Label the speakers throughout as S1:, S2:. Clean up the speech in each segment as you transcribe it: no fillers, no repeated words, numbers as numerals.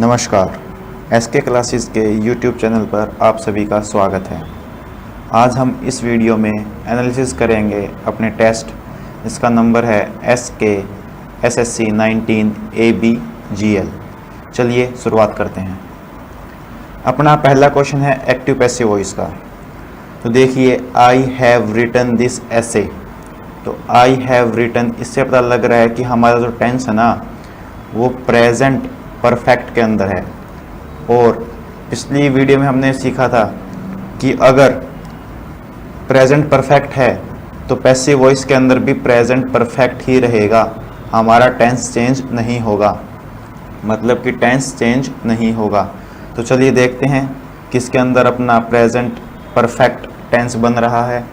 S1: नमस्कार, SK classes के YouTube channel पर आप सभी का स्वागत है। आज हम इस वीडियो में एनालिसिस करेंगे अपने टेस्ट जिसका नंबर है SK SSC 19 ABGL। चलिए शुरुआत करते हैं। अपना पहला क्वेश्चन है एक्टिव पैसिव वॉइस का। तो देखिए, आई हैव रिटन दिस ऐसे। तो आई हैव रिटन, इससे पता लग रहा है कि हमारा जो टेंस है ना वो प्रेजेंट परफेक्ट के अंदर है। और पिछली वीडियो में हमने सीखा था कि अगर प्रेजेंट परफेक्ट है तो पैसिव वॉइस के अंदर भी प्रेजेंट परफेक्ट ही रहेगा, हमारा टेंस चेंज नहीं होगा, मतलब कि टेंस चेंज नहीं होगा। तो चलिए देखते हैं किसके अंदर अपना प्रेजेंट परफेक्ट टेंस बन रहा है।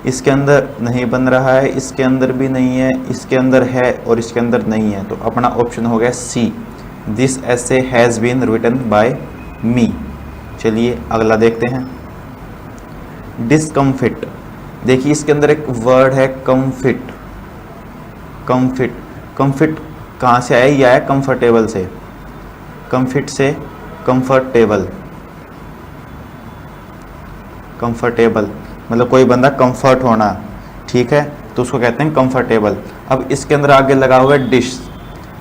S1: इसके अंदर नहीं बन रहा है, इसके अंदर भी नहीं है, इसके अंदर है और इसके अंदर नहीं है। तो अपना ऑप्शन हो गया सी, दिस ऐसे हैज़ बीन रिटन बाय मी। चलिए अगला देखते हैं, डिसकम्फिट। देखिए इसके अंदर एक वर्ड है कम्फिट। कम्फिट, कम्फिट कहाँ से आया? ये आया कंफर्टेबल से। कम्फिट से कंफर्टेबल, कंफर्टेबल मतलब कोई बंदा कंफर्ट होना, ठीक है, तो उसको कहते हैं कंफर्टेबल। अब इसके अंदर आगे लगा हुआ है डिश।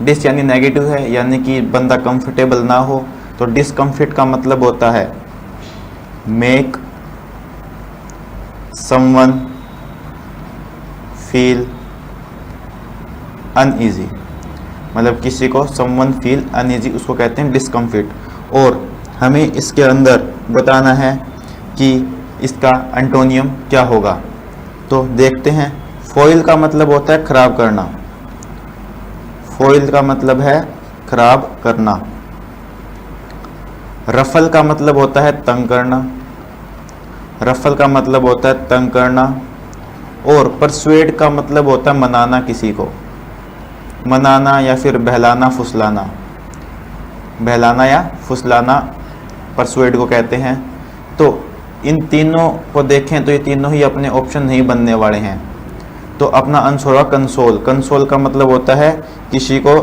S1: डिस यानी नेगेटिव है, यानी कि बंदा कंफर्टेबल ना हो। तो डिसकम्फिट का मतलब होता है मेक समवन फील अनईजी, मतलब किसी को समवन फील अनईजी, उसको कहते हैं डिसकम्फिट। और हमें इसके अंदर बताना है कि इसका एंटोनियम क्या होगा। तो देखते हैं, फॉइल का मतलब होता है खराब करना। फॉइल का मतलब है खराब करना। रफल का मतलब होता है तंग करना। रफल का मतलब होता है तंग करना। और परसुएड का मतलब होता है मनाना, किसी को मनाना या फिर बहलाना फुसलाना। बहलाना या फुसलाना परसुएड को कहते हैं। तो इन तीनों को देखें तो ये तीनों ही अपने ऑप्शन नहीं बनने वाले हैं। तो अपना आंसर होगा कंसोल। कंसोल का मतलब होता है किसी को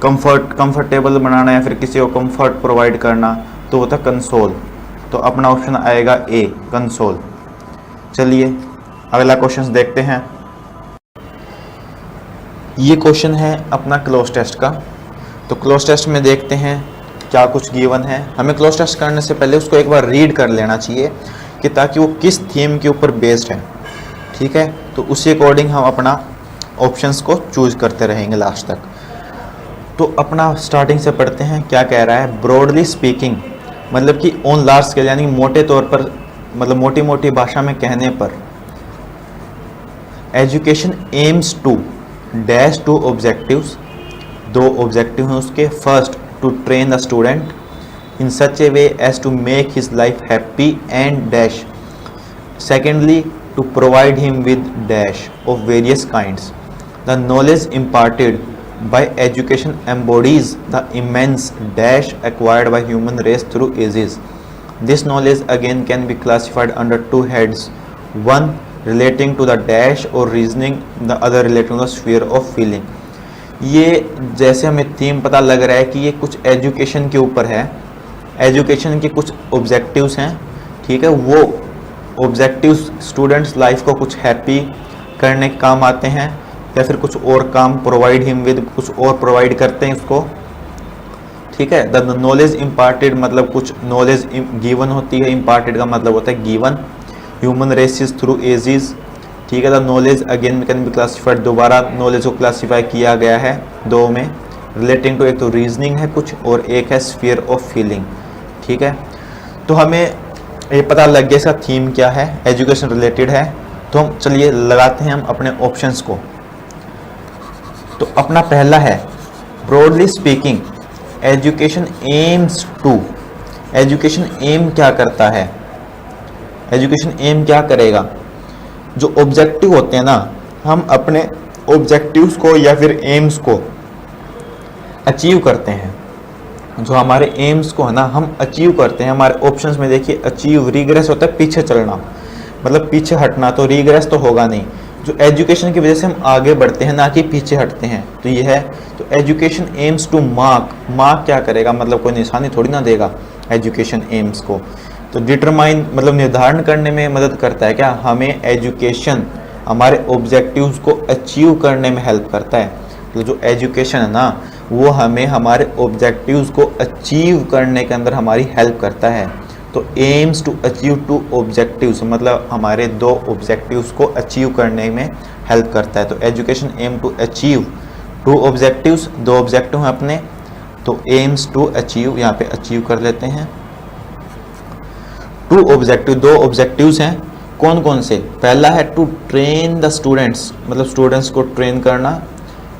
S1: कंफर्टेबल बनाना या फिर किसी को कंफर्ट प्रोवाइड करना, तो होता है कंसोल। तो अपना ऑप्शन आएगा ए, कंसोल। चलिए अगला क्वेश्चन देखते हैं। ये क्वेश्चन है अपना क्लोज टेस्ट का। तो क्लोज टेस्ट में देखते हैं क्या कुछ गिवन है। हमें क्लोज टेस्ट करने से पहले उसको एक बार रीड कर लेना चाहिए कि ताकि वो किस थीम के ऊपर बेस्ड है, ठीक है। तो उसी अकॉर्डिंग हम अपना ऑप्शंस को चूज करते रहेंगे लास्ट तक। तो अपना स्टार्टिंग से पढ़ते हैं क्या कह रहा है। ब्रॉडली स्पीकिंग मतलब कि ऑन लार्ज स्केल, यानी मोटे तौर पर, मतलब मोटी मोटी भाषा में कहने पर, education aims to dash two objectives. दो ऑब्जेक्टिव हैं उसके। First, to train the student in such a way as to make his life happy and dash. Secondly, to provide him with dash of various kinds. The knowledge imparted by education embodies the immense dash acquired by human race through ages. This knowledge again can be classified under two heads, one relating to the dash or reasoning, the other relating to the sphere of feeling. ये जैसे हमें theme पता लग रहा है कि ये कुछ एजुकेशन के ऊपर है। एजुकेशन के कुछ ऑब्जेक्टिव्स हैं, ठीक है। वो ऑब्जेक्टिव्स स्टूडेंट्स लाइफ को कुछ हैप्पी करने के काम आते हैं या फिर कुछ और काम प्रोवाइड हिम विद, कुछ और प्रोवाइड करते हैं उसको, ठीक है। द नॉलेज इम्पार्टेड मतलब कुछ नॉलेज गिवन होती है। इम्पार्टेड का मतलब होता है given. Human races through ages, ठीक है। The knowledge again can be classified, दोबारा नॉलेज को क्लासीफाई किया गया है दो में। रिलेटिंग टू एक तो रीजनिंग है कुछ और एक है स्फीयर ऑफ फीलिंग, ठीक है। तो हमें ये पता लग गया इसका थीम क्या है, एजुकेशन रिलेटेड है। तो हम चलिए लगाते हैं हम अपने ऑप्शंस को। तो अपना पहला है broadly speaking education aims to. Education aim क्या करता है? एजुकेशन एम क्या करेगा? जो ऑब्जेक्टिव होते हैं ना, हम अपने ऑब्जेक्टिव्स को या फिर एम्स को अचीव करते हैं। जो हमारे एम्स को है ना हम अचीव करते हैं। हमारे ऑप्शंस में देखिए, अचीव, रिग्रेस होता है पीछे चलना, मतलब पीछे हटना। तो रिग्रेस तो होगा नहीं, जो एजुकेशन की वजह से हम आगे बढ़ते हैं, ना कि पीछे हटते हैं, तो ये है। तो एजुकेशन एम्स टू मार्क क्या करेगा, मतलब कोई निशानी थोड़ी ना देगा एजुकेशन एम्स को। तो डिटरमाइन मतलब निर्धारण करने में मदद करता है क्या, हमें एजुकेशन हमारे ऑब्जेक्टिव्स को अचीव करने में हेल्प करता है। तो जो एजुकेशन है ना, वो हमें हमारे ऑब्जेक्टिव्स को अचीव करने के अंदर हमारी हेल्प करता है। तो aims to achieve two objectives मतलब हमारे 2 ऑब्जेक्टिव्स को अचीव करने में हेल्प करता है। तो education aim to achieve 2 objectives, 2 objective हैं अपने, तो एम्स टू अचीव यहाँ पे अचीव कर लेते हैं। 2 ऑब्जेक्टिव, 2 ऑब्जेक्टिव्स हैं, कौन कौन से, पहला है टू ट्रेन द स्टूडेंट्स मतलब स्टूडेंट्स को ट्रेन करना,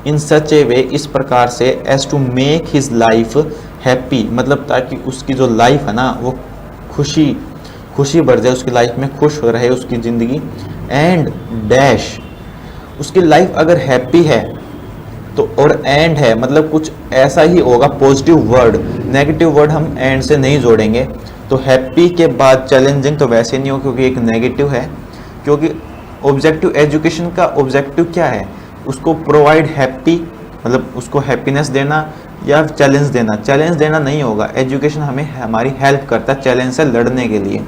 S1: इन सच ए वे इस प्रकार से, as to make his life happy मतलब ताकि उसकी जो लाइफ है ना वो खुशी बढ़ जाए, उसकी लाइफ में खुश रहे उसकी ज़िंदगी, एंड डैश उसकी लाइफ अगर हैप्पी है तो, और एंड है मतलब कुछ ऐसा ही होगा, पॉजिटिव वर्ड, नेगेटिव वर्ड हम एंड से नहीं जोड़ेंगे। तो हैप्पी के बाद चैलेंजिंग तो वैसे नहीं हो क्योंकि एक नेगेटिव है, क्योंकि ऑब्जेक्टिव एजुकेशन का ऑब्जेक्टिव क्या है, उसको प्रोवाइड हैप्पी मतलब उसको हैप्पीनेस देना या चैलेंज देना। चैलेंज देना नहीं होगा, एजुकेशन हमें हमारी हेल्प करता है चैलेंज से लड़ने के लिए।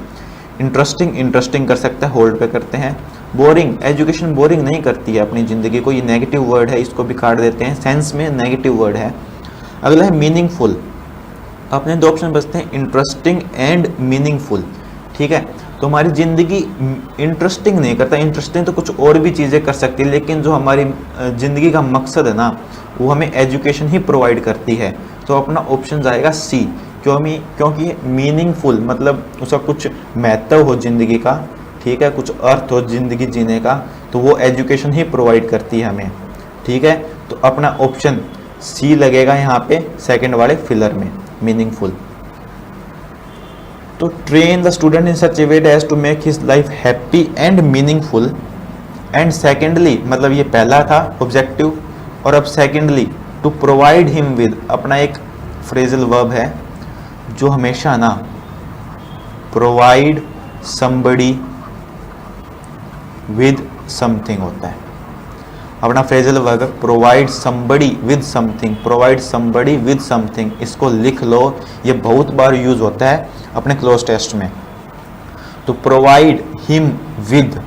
S1: इंटरेस्टिंग कर सकता है, होल्ड पे करते हैं। बोरिंग, एजुकेशन बोरिंग नहीं करती है अपनी ज़िंदगी को, ये नेगेटिव वर्ड है, इसको भी काट देते हैं, सेंस में नेगेटिव वर्ड है। अगला है मीनिंगफुल, अपने 2 ऑप्शन बचते हैं, इंटरेस्टिंग एंड मीनिंगफुल। ठीक है, तो हमारी ज़िंदगी इंटरेस्टिंग नहीं करता, इंटरेस्टिंग तो कुछ और भी चीज़ें कर सकती है, लेकिन जो हमारी ज़िंदगी का मकसद है ना वो हमें एजुकेशन ही प्रोवाइड करती है। तो अपना ऑप्शन जाएगा सी, क्योंकि मीनिंगफुल मतलब उसका कुछ महत्व हो ज़िंदगी का, ठीक है, कुछ अर्थ हो ज़िंदगी जीने का, तो वो एजुकेशन ही प्रोवाइड करती है हमें। ठीक है, तो अपना ऑप्शन सी लगेगा यहाँ पे सेकंड वाले फिलर में, मीनिंगफुल। तो train the student in such a way as to make his life happy and meaningful, and secondly मतलब ये पहला था ऑब्जेक्टिव, और अब secondly to provide him with, अपना एक फ्रेजल वर्ब है जो हमेशा ना प्रोवाइड समबडी विद समथिंग होता है। अपना phrasal verb provide somebody with something, provide somebody with something, इसको लिख लो, ये बहुत बार यूज होता है अपने क्लोज टेस्ट में। तो प्रोवाइड हिम विद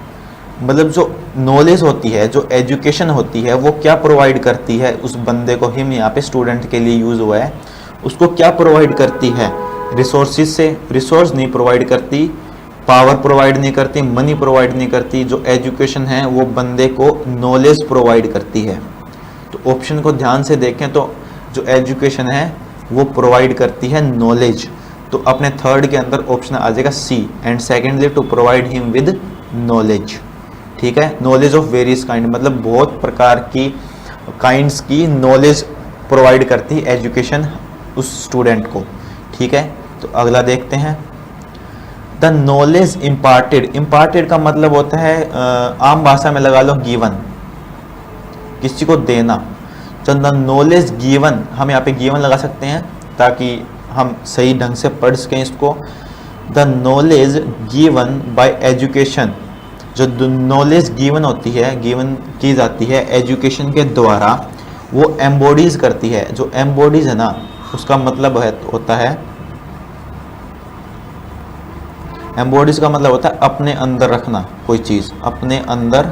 S1: मतलब जो नॉलेज होती है, जो एजुकेशन होती है, वो क्या प्रोवाइड करती है उस बंदे को, हिम यहाँ पे स्टूडेंट के लिए यूज हुआ है, उसको क्या प्रोवाइड करती है, रिसोर्सेज से, रिसोर्स नहीं प्रोवाइड करती, पावर प्रोवाइड नहीं करती, मनी प्रोवाइड नहीं करती, जो एजुकेशन है वो बंदे को नॉलेज प्रोवाइड करती है। तो ऑप्शन को ध्यान से देखें तो जो एजुकेशन है वो प्रोवाइड करती है नॉलेज, तो अपने थर्ड के अंदर ऑप्शन आ जाएगा see, and secondly to provide him with knowledge. ठीक है, नॉलेज ऑफ वेरियस काइंड मतलब बहुत प्रकार की काइंड्स की नॉलेज प्रोवाइड करती है एजुकेशन उस स्टूडेंट को। ठीक है, तो अगला देखते हैं, द नॉलेज इम्पार्टेड, इम्पार्टेड का मतलब होता है आम भाषा में लगा लो गिवन, किसी को देना। तो द नॉलेज गिवन, हम यहाँ पे गिवन लगा सकते हैं ताकि हम सही ढंग से पढ़ सकें इसको। The knowledge given by education, जो नॉलेज गिवन होती है, गिवन की जाती है एजुकेशन के द्वारा, वो एम्बॉडीज करती है। जो एम्बॉडीज है ना उसका मतलब होता है, एम्बॉडीज का मतलब होता है अपने अंदर रखना, कोई चीज़ अपने अंदर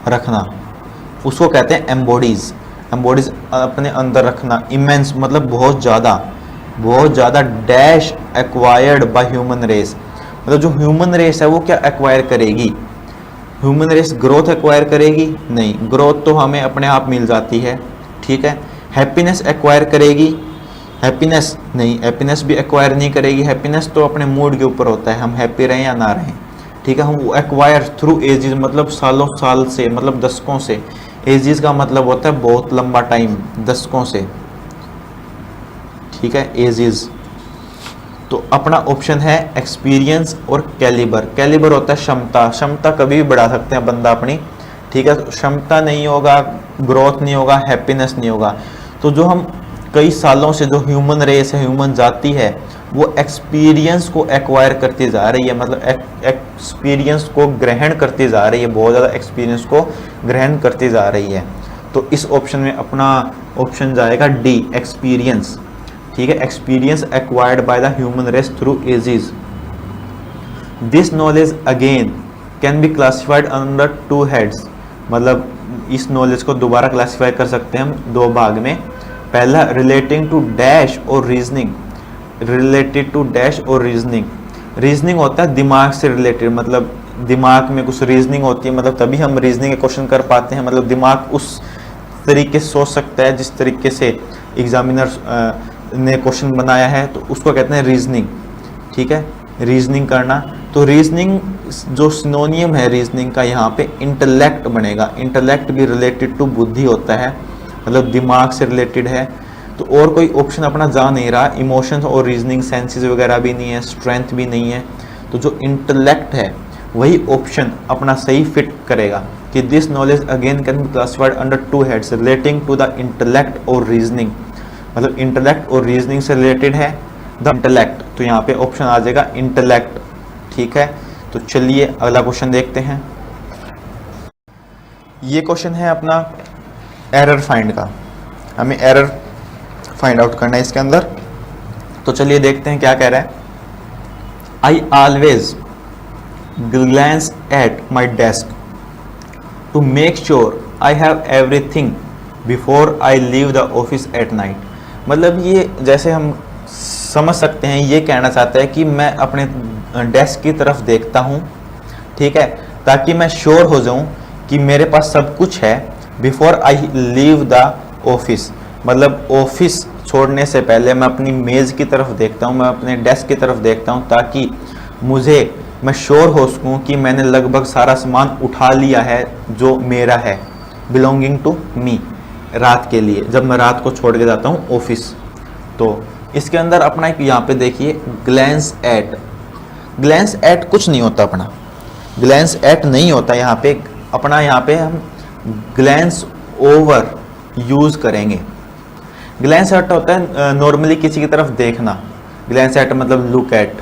S1: रखना, उसको कहते हैं एम्बॉडीज। एम्बॉडीज अपने अंदर रखना, इमेंस मतलब बहुत ज़्यादा, dash acquired by human race, मतलब जो ह्यूमन रेस है वो क्या एक्वायर करेगी, ह्यूमन रेस ग्रोथ एक्वायर करेगी नहीं, ग्रोथ तो हमें अपने आप मिल जाती है। ठीक है, हैप्पीनेस एक्वायर करेगी, हैप्पीनेस नहीं, हैप्पीनेस भी एक्वायर नहीं करेगी, हैप्पीनेस तो अपने मूड के ऊपर होता है, हम हैप्पी रहें या ना रहें। ठीक है, हम वो एक्वायर थ्रू एजेस मतलब सालों साल से, मतलब दशकों से, एजेस का मतलब होता है बहुत लंबा टाइम, दशकों से। ठीक है, एजेस। तो अपना ऑप्शन है एक्सपीरियंस और कैलिबर। कैलिबर होता है क्षमता, क्षमता कभी भी बढ़ा सकते हैं बंदा अपनी। ठीक है, तो क्षमता नहीं होगा, ग्रोथ नहीं होगा, हैप्पीनेस नहीं होगा। तो जो हम कई सालों से जो ह्यूमन रेस है, ह्यूमन जाति है, वो एक्सपीरियंस को एक्वायर करती जा रही है, मतलब एक्सपीरियंस को ग्रहण करती जा रही है, बहुत ज़्यादा एक्सपीरियंस को ग्रहण करती जा रही है। तो इस ऑप्शन में अपना ऑप्शन जाएगा डी, एक्सपीरियंस। ठीक है, experience acquired by the human race through ages. This knowledge again can be classified under two heads, मतलब इस नॉलेज को दोबारा क्लासिफाई कर सकते हैं हम दो भाग में। पहला रिलेटिंग टू डैश और रीजनिंग, रिलेटेड टू डैश और रीजनिंग। रीजनिंग होता है दिमाग से रिलेटेड, मतलब दिमाग में कुछ रीजनिंग होती है, मतलब तभी हम रीजनिंग के क्वेश्चन कर पाते हैं, मतलब दिमाग उस तरीके से सोच सकता है जिस तरीके से एग्जामिनर ने क्वेश्चन बनाया है, तो उसको कहते हैं रीजनिंग। ठीक है, रीजनिंग करना। तो रीजनिंग जो सिनोनियम है रीजनिंग का यहाँ पे इंटेलेक्ट बनेगा। इंटेलेक्ट भी रिलेटेड टू बुद्धि होता है, मतलब दिमाग से रिलेटेड है। तो और कोई ऑप्शन अपना जा नहीं रहा, इमोशंस और रीजनिंग, सेंसेस वगैरह भी नहीं है, स्ट्रेंथ भी नहीं है। तो जो इंटेलेक्ट है वही ऑप्शन अपना सही फिट करेगा कि this knowledge again can be classified under two heads relating to the intellect और रीजनिंग, मतलब इंटेलेक्ट और रीजनिंग से रिलेटेड है द इंटेलेक्ट। तो यहाँ पे ऑप्शन आ जाएगा इंटेलेक्ट। ठीक है, तो चलिए अगला क्वेश्चन देखते हैं। ये क्वेश्चन है अपना एरर फाइंड का, हमें एरर फाइंड आउट करना है इसके अंदर। तो चलिए देखते हैं क्या कह रहा है। I always glance at my desk to make sure I have everything before I leave the office at night. मतलब ये जैसे हम समझ सकते हैं, ये कहना चाहता है कि मैं अपने डेस्क की तरफ देखता हूँ, ठीक है, ताकि मैं श्योर हो जाऊँ कि मेरे पास सब कुछ है before I leave the office. मतलब ऑफिस छोड़ने से पहले मैं अपनी मेज़ की तरफ देखता हूँ, मैं अपने डेस्क की तरफ देखता हूँ, ताकि मैं श्योर हो सकूँ कि मैंने लगभग सारा सामान उठा लिया है जो मेरा है, बिलोंगिंग टू मी, रात के लिए, जब मैं रात को छोड़ के जाता हूँ ऑफिस। तो इसके अंदर अपना एक यहाँ पे देखिए ग्लैंस एट, ग्लैंस एट कुछ नहीं होता, अपना ग्लैंस एट नहीं होता यहाँ पे, अपना यहाँ पे हम ग्लैंस ओवर यूज करेंगे। ग्लैंस एट होता है नॉर्मली किसी की तरफ देखना, ग्लैंस एट मतलब लुक एट,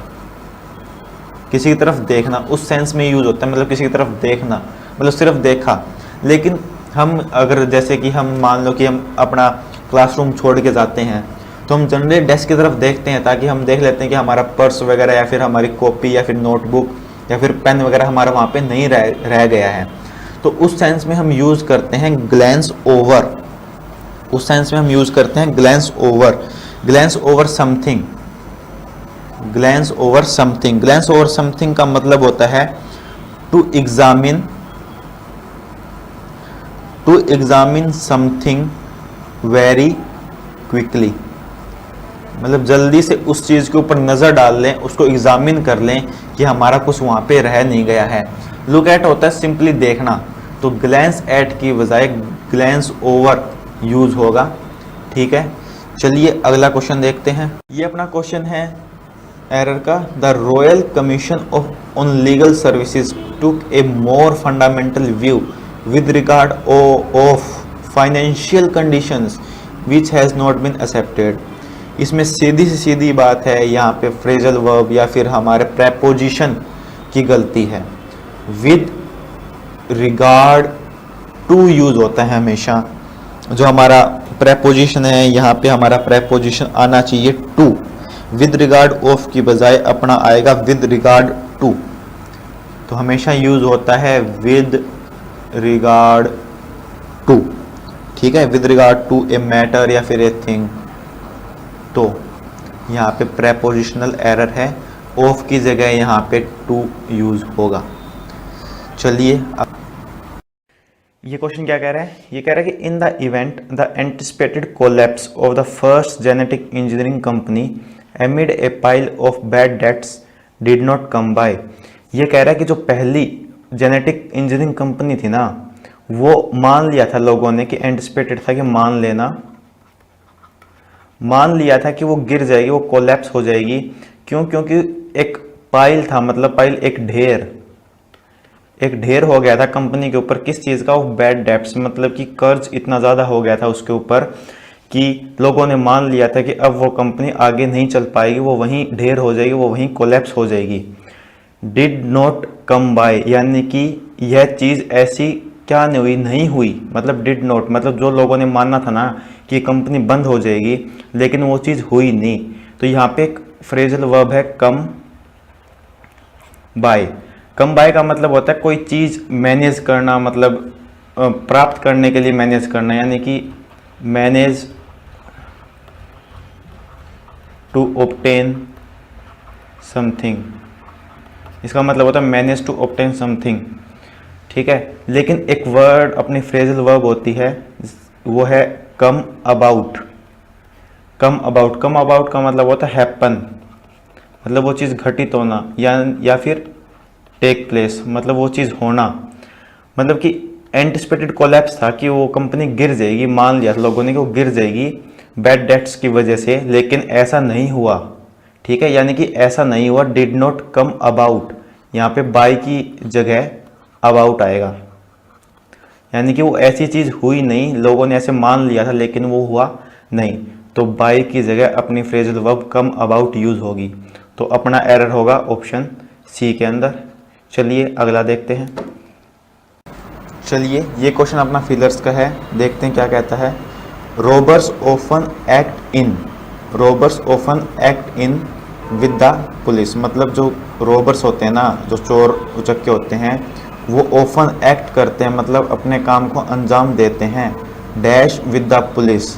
S1: किसी की तरफ देखना, उस सेंस में यूज होता है, मतलब किसी की तरफ देखना, मतलब सिर्फ देखा। लेकिन हम अगर जैसे कि हम मान लो कि हम अपना क्लासरूम छोड़ के जाते हैं, तो हम जनरली डेस्क की तरफ देखते हैं, ताकि हम देख लेते हैं कि हमारा पर्स वगैरह या फिर हमारी कॉपी या फिर नोटबुक या फिर पेन वगैरह हमारा वहाँ पे नहीं रह गया है। तो उस सेंस में हम यूज करते हैं ग्लैंस ओवर, उस सेंस में हम यूज करते हैं glance over, glance over something, glance over something. Glance over something का मतलब होता है to examine something very quickly, मतलब जल्दी से उस चीज के ऊपर नजर डाल लें, उसको एग्जामिन कर लें कि हमारा कुछ वहां पे रह नहीं गया है। लुक एट होता है सिंपली देखना, तो ग्लैंस एट की बजाय ग्लैंस ओवर यूज होगा। ठीक है, चलिए अगला क्वेश्चन देखते हैं। ये अपना क्वेश्चन है एरर का। The royal commission on legal services took a more fundamental view with regard of financial conditions which has not been accepted. इसमें सीधी से सीधी बात है, यहाँ पे फ्रेजल वर्ब या फिर हमारे प्रेपोजिशन की गलती है। विद रिगार्ड टू यूज होता है हमेशा, जो हमारा प्रेपोजिशन है यहाँ पे हमारा प्रेपोजिशन आना चाहिए टू, विद रिगार्ड ऑफ की बजाय अपना आएगा विद रिगार्ड टू। तो हमेशा यूज होता है विद रिगार्ड टू, ठीक है, with regard to a matter या फिर ए थिंग। तो यहाँ पे प्रेपोजिशनल एरर है, ऑफ की जगह यहाँ पे टू यूज होगा। चलिए ये क्वेश्चन क्या कह रहा है, ये कह रहा है कि in the event the anticipated collapse of the first genetic engineering company एमिड A pile of bad debts did not come by. ये कह रहा है कि जो पहली जेनेटिक इंजीनियरिंग कंपनी थी ना, वो मान लिया था लोगों ने कि एंटिसिपेटेड था कि मान लिया था कि वो गिर जाएगी, वो कोलैप्स हो जाएगी। क्यों? क्योंकि एक पाइल था, मतलब पाइल एक ढेर हो गया था कंपनी के ऊपर, किस चीज़ का, वो बैड डेट्स, मतलब कि कर्ज इतना ज़्यादा हो गया था उसके ऊपर कि लोगों ने मान लिया था कि अब वो कंपनी आगे नहीं चल पाएगी, वो वहीं ढेर हो जाएगी, वो वहीं कोलैप्स हो जाएगी। डिड नॉट कम बाय यानी कि यह चीज़ ऐसी क्या नहीं हुई, नहीं हुई, मतलब डिड नॉट मतलब जो लोगों ने मानना था ना कि कंपनी बंद हो जाएगी, लेकिन वो चीज़ हुई नहीं। तो यहाँ पे एक फ्रेजल वर्ब है कम बाय। कम बाय का मतलब होता है कोई चीज़ मैनेज करना, मतलब प्राप्त करने के लिए मैनेज करना, यानी कि मैनेज टू ऑब्टेन समथिंग, इसका मतलब होता है मैनेज टू ऑब्टेन समथिंग, ठीक है। लेकिन एक वर्ड अपनी फ्रेजल वर्ब होती है, वो है come about. Come about, come about का मतलब होता है हैपन, मतलब वो चीज़ घटित होना, या फिर टेक प्लेस मतलब वो चीज़ होना। मतलब कि एंटिसिपेटेड कोलैप्स था कि वो कंपनी गिर जाएगी, मान लिया था लोगों ने कि वो गिर जाएगी बैड डेट्स की वजह से, लेकिन ऐसा नहीं हुआ, ठीक है। यानी कि ऐसा नहीं हुआ, डिड नॉट कम अबाउट, यहाँ पे बाय की जगह अबाउट आएगा, यानी कि वो ऐसी चीज़ हुई नहीं, लोगों ने ऐसे मान लिया था लेकिन वो हुआ नहीं, तो बाय की जगह अपनी phrasal verb come about use होगी। तो अपना एरर होगा ऑप्शन सी के अंदर। चलिए अगला देखते हैं। चलिए ये क्वेश्चन अपना फिलर्स का है, देखते हैं क्या कहता है। Robbers often act in, robbers often act in with the police, मतलब जो रोबर्स होते हैं ना, जो चोर उचक्के होते हैं, वो ऑफन एक्ट करते हैं, मतलब अपने काम को अंजाम देते हैं dash with the police,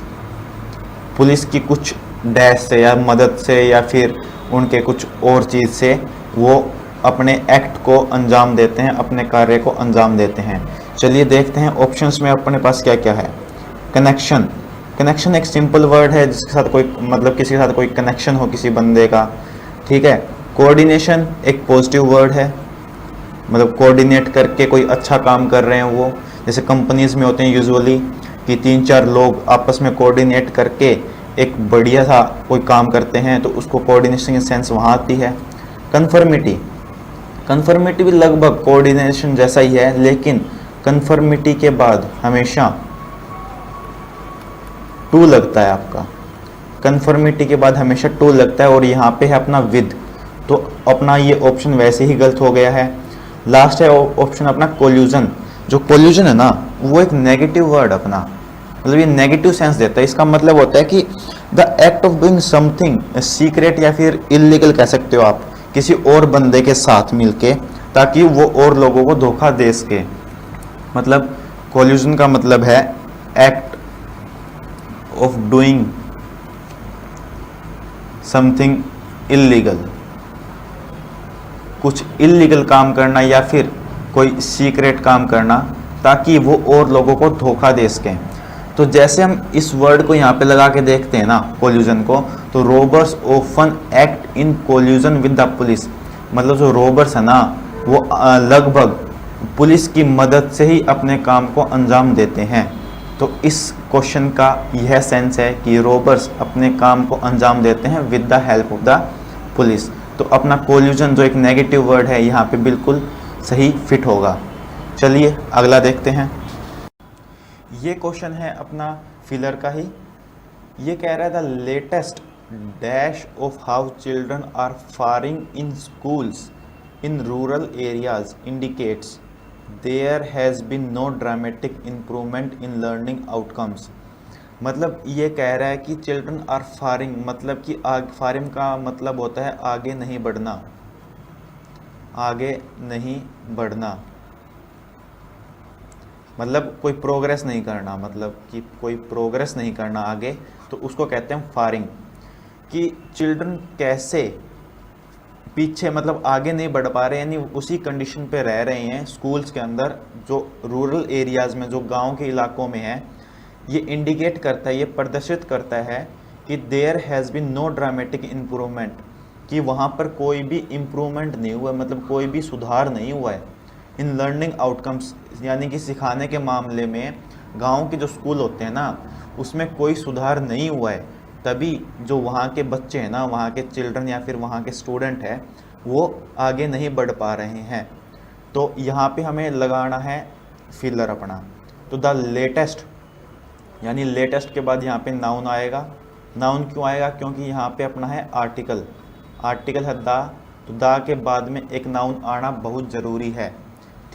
S1: police की कुछ डैश से या मदद से या फिर उनके कुछ और चीज़ से वो अपने एक्ट को अंजाम देते हैं, अपने कार्य को अंजाम देते हैं। चलिए देखते हैं ऑप्शंस में अपने पास क्या क्या है। कनेक्शन, कनेक्शन एक सिंपल वर्ड है जिसके साथ कोई मतलब किसी के साथ कोई कनेक्शन हो किसी बंदे का, ठीक है। कोऑर्डिनेशन एक पॉजिटिव वर्ड है, मतलब कोऑर्डिनेट करके कोई अच्छा काम कर रहे हैं वो, जैसे कंपनीज में होते हैं यूजुअली कि 3-4 लोग आपस में कोऑर्डिनेट करके एक बढ़िया सा कोई काम करते हैं, तो उसको कोऑर्डिनेशन की सेंस वहाँ आती है। कन्फर्मिटी, कन्फर्मिटी भी लगभग कोऑर्डिनेशन जैसा ही है, लेकिन कन्फर्मिटी के बाद हमेशा टू लगता है आपका, कन्फर्मिटी के बाद हमेशा टू लगता है, और यहाँ पे है अपना विद, तो अपना ये ऑप्शन वैसे ही गलत हो गया है। लास्ट है ऑप्शन अपना कोल्यूजन, जो कोल्यूजन है ना वो एक नेगेटिव वर्ड अपना, मतलब ये नेगेटिव सेंस देता है। इसका मतलब होता है कि the act of doing something secret या फिर इलीगल कह सकते हो आप, किसी और बंदे के साथ मिलके, ताकि वो और लोगों को धोखा दे सके। मतलब कोल्यूजन का मतलब है act of doing something illegal, कुछ इलीगल काम करना या फिर कोई सीक्रेट काम करना ताकि वो और लोगों को धोखा दे सकें। तो जैसे हम इस वर्ड को यहाँ पे लगा के देखते हैं ना कोल्यूजन को, तो robbers often act in collusion with the police, मतलब जो रोबर्स है ना वो लगभग पुलिस की मदद से ही अपने काम को अंजाम देते हैं। तो इस क्वेश्चन का यह सेंस है कि रोबर्स अपने काम को अंजाम देते हैं with the help of the police. तो अपना कोल्यूजन जो एक नेगेटिव वर्ड है यहाँ पे बिल्कुल सही फिट होगा। चलिए अगला देखते हैं। ये क्वेश्चन है अपना फिलर का ही। ये कह रहा है the latest dash of how children are faring in schools in rural areas indicates there has been no dramatic improvement in learning outcomes. मतलब ये कह रहा है कि चिल्ड्रन आर फारिंग, मतलब कि फारिंग का मतलब होता है आगे नहीं बढ़ना, आगे नहीं बढ़ना, मतलब कोई प्रोग्रेस नहीं करना, मतलब कि कोई प्रोग्रेस नहीं करना आगे, तो उसको कहते हैं फारिंग। कि चिल्ड्रन कैसे पीछे मतलब आगे नहीं बढ़ पा रहे, यानी उसी कंडीशन पे रह रहे हैं स्कूल्स के अंदर जो रूरल एरियाज़ में, जो गांव के इलाकों में है। ये इंडिकेट करता है, ये प्रदर्शित करता है कि there has been no dramatic improvement, कि वहाँ पर कोई भी इम्प्रूवमेंट नहीं हुआ, मतलब कोई भी सुधार नहीं हुआ है इन लर्निंग आउटकम्स, यानी कि सिखाने के मामले में गांव के जो स्कूल होते हैं ना उसमें कोई सुधार नहीं हुआ है। तभी जो वहाँ के बच्चे हैं ना, वहाँ के चिल्ड्रन या फिर वहाँ के स्टूडेंट हैं, वो आगे नहीं बढ़ पा रहे हैं। तो यहाँ पे हमें लगाना है फिलर अपना। तो द लेटेस्ट यानी लेटेस्ट के बाद यहाँ पे नाउन आएगा। नाउन क्यों आएगा? क्योंकि यहाँ पे अपना है आर्टिकल, आर्टिकल है द, तो द के बाद में एक नाउन आना बहुत ज़रूरी है।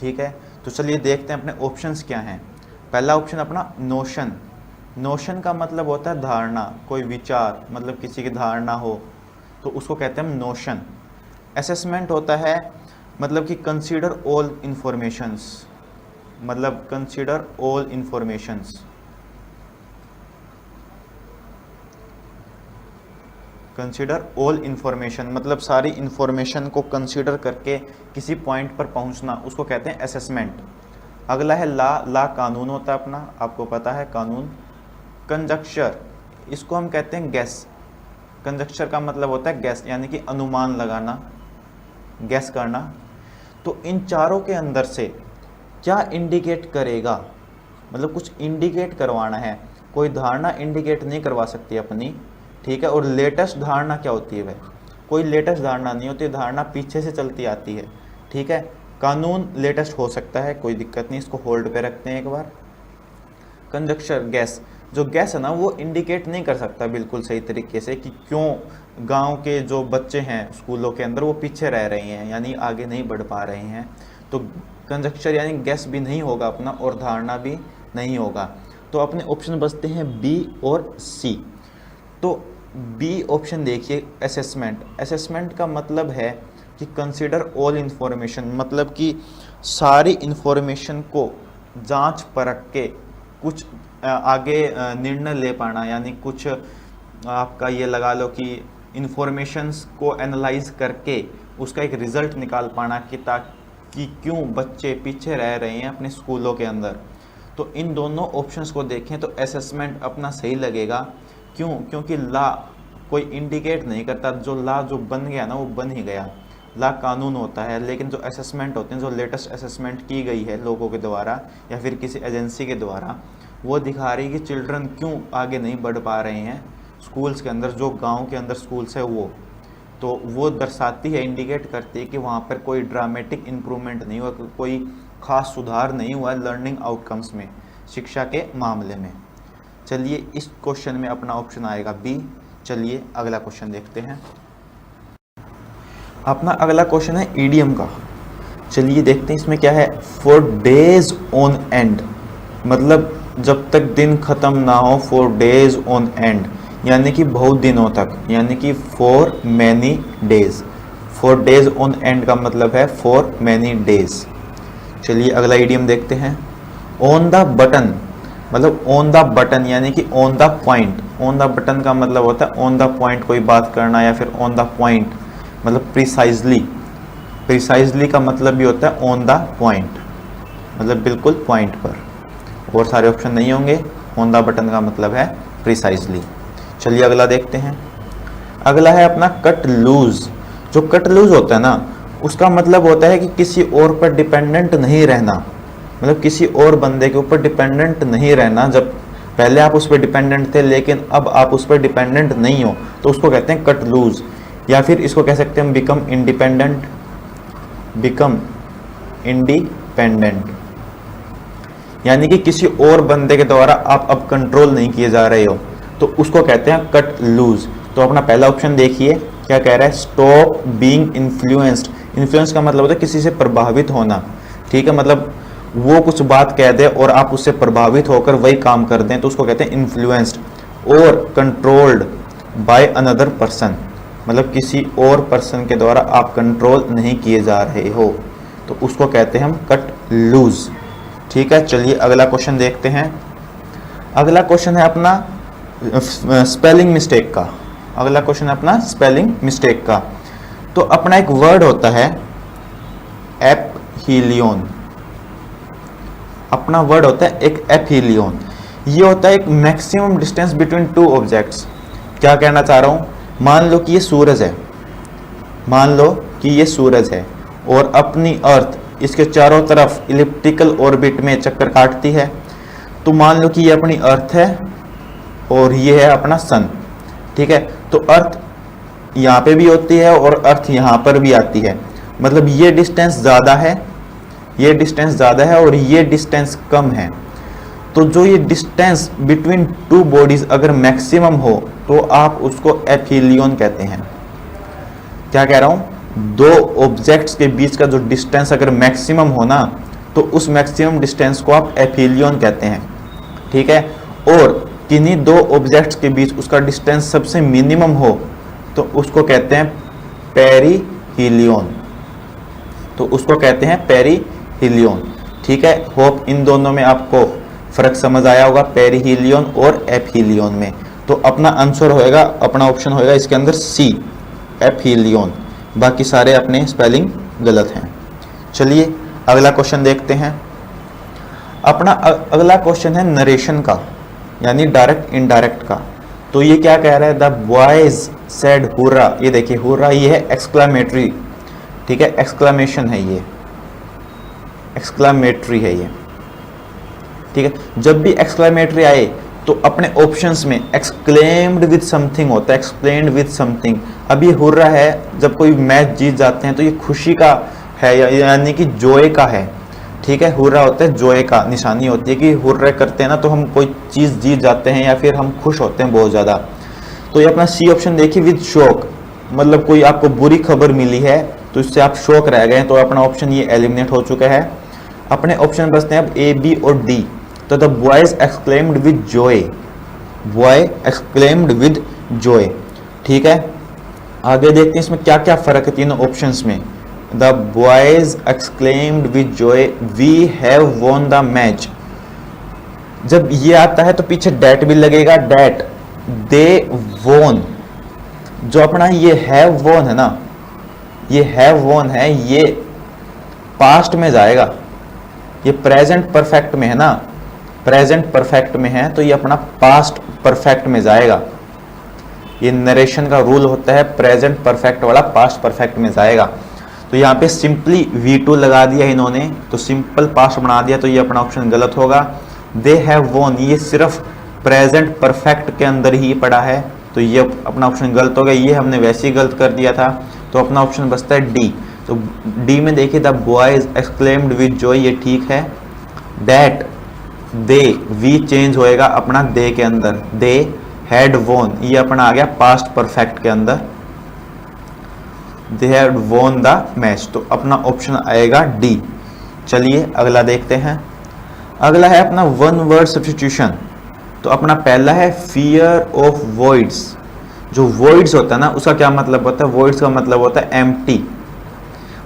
S1: ठीक है, तो चलिए देखते हैं अपने ऑप्शंस क्या हैं। पहला ऑप्शन अपना नोशन। नोशन का मतलब होता है धारणा, कोई विचार, मतलब किसी की धारणा हो तो उसको कहते हैं हम नोशन। असेसमेंट होता है मतलब कि कंसीडर ऑल इंफॉर्मेशंस, मतलब consider all informations. Consider all information मतलब सारी इंफॉर्मेशन को कंसीडर करके किसी पॉइंट पर पहुंचना, उसको कहते हैं असेसमेंट। अगला है ला। ला कानून होता है अपना, आपको पता है कानून। कंजक्चर, इसको हम कहते हैं गैस। कंजक्चर का मतलब होता है गैस, यानी कि अनुमान लगाना, गैस करना। तो इन चारों के अंदर से क्या इंडिकेट करेगा, मतलब कुछ इंडिकेट करवाना है। कोई धारणा इंडिकेट नहीं करवा सकती अपनी, ठीक है। और लेटेस्ट धारणा क्या होती है? वह कोई लेटेस्ट धारणा नहीं होती, धारणा पीछे से चलती आती है, ठीक है। कानून लेटेस्ट हो सकता है, कोई दिक्कत नहीं, इसको होल्ड पे रखते हैं एक बार। कंजक्चर गैस, जो गैस है ना वो इंडिकेट नहीं कर सकता बिल्कुल सही तरीके से कि क्यों गांव के जो बच्चे हैं स्कूलों के अंदर वो पीछे रह रहे हैं, यानी आगे नहीं बढ़ पा रहे हैं। तो कंजक्चर यानी गैस भी नहीं होगा अपना और धारणा भी नहीं होगा। तो अपने ऑप्शन बचते हैं बी और सी। तो बी ऑप्शन देखिए, असेसमेंट। असेसमेंट का मतलब है कि कंसीडर ऑल इंफॉर्मेशन, मतलब कि सारी इंफॉर्मेशन को जांच परख के कुछ आगे निर्णय ले पाना, यानी कुछ आपका ये लगा लो कि इंफॉर्मेशंस को एनालाइज करके उसका एक रिज़ल्ट निकाल पाना कि ताकि क्यों बच्चे पीछे रह रहे हैं अपने स्कूलों के अंदर। तो इन दोनों ऑप्शंस को देखें तो असेसमेंट अपना सही लगेगा। क्यों? क्योंकि ला कोई इंडिकेट नहीं करता, जो ला जो बन गया ना वो बन ही गया। ला कानून होता है, लेकिन जो असेसमेंट होते हैं, जो लेटेस्ट असेसमेंट की गई है लोगों के द्वारा या फिर किसी एजेंसी के द्वारा, वो दिखा रही है कि चिल्ड्रन क्यों आगे नहीं बढ़ पा रहे हैं स्कूल्स के अंदर, जो गांव के अंदर स्कूल्स है वो। तो वो दर्शाती है, इंडिकेट करती है कि वहाँ पर कोई ड्रामेटिक इम्प्रूवमेंट नहीं हुआ, कोई खास सुधार नहीं हुआ लर्निंग आउटकम्स में, शिक्षा के मामले में। चलिए इस क्वेश्चन में अपना ऑप्शन आएगा बी। चलिए अगला क्वेश्चन देखते हैं। अपना अगला क्वेश्चन है ईडियम का। चलिए देखते हैं इसमें क्या है। फॉर डेज ऑन एंड, मतलब जब तक दिन खत्म ना हो, फॉर डेज ऑन एंड यानी कि बहुत दिनों तक, यानी कि for many days. For days on and का मतलब है फॉर मैनी डेज। चलिए अगला ईडियम देखते हैं। ऑन द बटन, मतलब ऑन द बटन यानी कि on the point. On the button का मतलब होता है ऑन द पॉइंट कोई बात करना, या फिर ऑन द पॉइंट मतलब प्रिसाइजली। प्रिसाइजली का मतलब भी होता है ऑन द पॉइंट, मतलब बिल्कुल पॉइंट पर। और सारे ऑप्शन नहीं होंगे, ऑन द बटन का मतलब है प्रिसाइजली। चलिए अगला देखते हैं। अगला है अपना कट लूज। जो कट लूज होता है ना, उसका मतलब होता है कि किसी और पर डिपेंडेंट नहीं रहना, मतलब किसी और बंदे के ऊपर डिपेंडेंट नहीं रहना। जब पहले आप उस पर डिपेंडेंट थे लेकिन अब आप उस पर डिपेंडेंट नहीं हो, तो उसको कहते हैं कट लूज। या फिर इसको कह सकते हैं हम बिकम इंडिपेंडेंट। बिकम इंडिपेंडेंट यानी कि किसी और बंदे के द्वारा आप अब कंट्रोल नहीं किए जा रहे हो, तो उसको कहते हैं कट लूज। तो अपना पहला ऑप्शन देखिए क्या कह रहा है, स्टॉप बीइंग इन्फ्लुएंस्ड। इन्फ्लुएंस का मतलब होता है किसी से प्रभावित होना, ठीक है। मतलब वो कुछ बात कह दे और आप उससे प्रभावित होकर वही काम कर दें, तो उसको कहते हैं इन्फ्लुएंस्ड। और कंट्रोल्ड बाय अनदर पर्सन, मतलब किसी और पर्सन के द्वारा आप कंट्रोल नहीं किए जा रहे हो, तो उसको कहते हैं हम कट लूज, ठीक है। चलिए अगला क्वेश्चन देखते हैं। अगला क्वेश्चन है अपना स्पेलिंग मिस्टेक का। अगला क्वेश्चन है अपना स्पेलिंग मिस्टेक का। तो अपना एक वर्ड होता है एपहीलियन। अपना वर्ड होता है एक एपहीलियन। ये होता है एक maximum distance between two objects. क्या कहना चाह रहा हूं, मान लो कि ये सूरज है, मान लो कि ये सूरज है और अपनी अर्थ इसके चारों तरफ इलिप्टिकल ऑर्बिट में चक्कर काटती है। तो मान लो कि ये अपनी अर्थ है और ये है अपना सन, ठीक है। तो अर्थ यहाँ पे भी होती है और अर्थ यहाँ पर भी आती है, मतलब ये डिस्टेंस ज़्यादा है, ये डिस्टेंस ज़्यादा है और ये डिस्टेंस कम है। तो जो ये डिस्टेंस बिटवीन टू बॉडीज अगर मैक्सिमम हो तो आप उसको एफिलियन कहते हैं। क्या कह रहा हूं, दो ऑब्जेक्ट्स के बीच का जो डिस्टेंस अगर मैक्सिमम हो ना तो उस मैक्सिमम डिस्टेंस को आप एफिलियन कहते हैं। ठीक है, और किन्हीं दो ऑब्जेक्ट्स के बीच उसका डिस्टेंस सबसे मिनिमम हो तो उसको कहते हैं पेरीहिलियन। तो उसको कहते हैं पेरीहिलियन। ठीक है, होप इन दोनों में आपको फर्क समझ आया होगा, पेरीहिलियन और एफिलियन में। तो अपना आंसर होएगा, अपना ऑप्शन होएगा इसके अंदर सी, एफिलियन। बाकी सारे अपने स्पेलिंग गलत हैं। चलिए अगला क्वेश्चन देखते हैं। अपना अगला क्वेश्चन है नरेशन का, यानी डायरेक्ट इनडायरेक्ट का। तो ये क्या कह रहा है, द बॉयज सेड हुर्रा। ये देखिए हुर्रा ये है एक्सक्लामेटरी, ठीक है, एक्सक्लामेशन है, ये एक्सक्लामेटरी है ये। ठीक है, जब भी एक्सक्लामेटरी आए तो अपने ऑप्शंस में एक्सक्लेम्ड विद समथिंग होता है, एक्सप्लेन्ड विद समथिंग। अब ये हुर्रा है, जब कोई मैच जीत जाते हैं तो ये खुशी का है, यानी कि जोए का है। ठीक है, हुर्रा होता है जोए का, निशानी होती है कि हुर्रा करते हैं ना तो हम कोई चीज़ जीत जाते हैं या फिर हम खुश होते हैं बहुत ज़्यादा। तो ये अपना सी ऑप्शन देखिए, विद शोक, मतलब कोई आपको बुरी खबर मिली है तो इससे आप शोक रह गए, तो अपना ऑप्शन ये एलिमिनेट हो चुका है। अपने ऑप्शन बचते हैं अब ए, बी और डी। तो the boys exclaimed with Joy, boy exclaimed with Joy. ठीक है, आगे देखते हैं इसमें क्या क्या फर्क है तीनों ऑप्शंस में। The boys exclaimed with joy we have won the match. जब ये आता है तो पीछे डेट भी लगेगा, डेट दे वॉन। जो अपना ये हैव वॉन है ना, ये हैव वॉन है, ये पास्ट में जाएगा, ये प्रेजेंट परफेक्ट में है ना, प्रेजेंट परफेक्ट में है तो ये अपना पास्ट परफेक्ट में जाएगा। ये नरेशन का रूल होता है, प्रेजेंट परफेक्ट वाला पास्ट परफेक्ट में जाएगा। तो यहाँ पे सिंपली V2 लगा दिया इन्होंने, तो सिंपल पास्ट बना दिया, तो ये अपना ऑप्शन गलत होगा। दे हैव वॉन, ये सिर्फ प्रेजेंट परफेक्ट के अंदर ही पड़ा है, तो ये अपना ऑप्शन गलत हो गया। ये हमने वैसे ही गलत कर दिया था, तो अपना ऑप्शन बचता है डी। तो डी में देखिए the boys exclaimed with Joy, ये ठीक है। दैट दे, वी चेंज होएगा अपना दे के अंदर, दे हैड वॉन, ये अपना आ गया पास्ट परफेक्ट के अंदर, they had von the match, तो अपना ऑप्शन आएगा डी। चलिए अगला देखते हैं। अगला है अपना वन वर्ड सब्स्टिट्यूशन। तो अपना पहला है फियर ऑफ वॉइड्स। जो वॉइड्स होता है ना उसका क्या मतलब होता है, वॉइड्स का मतलब होता है एम्प्टी,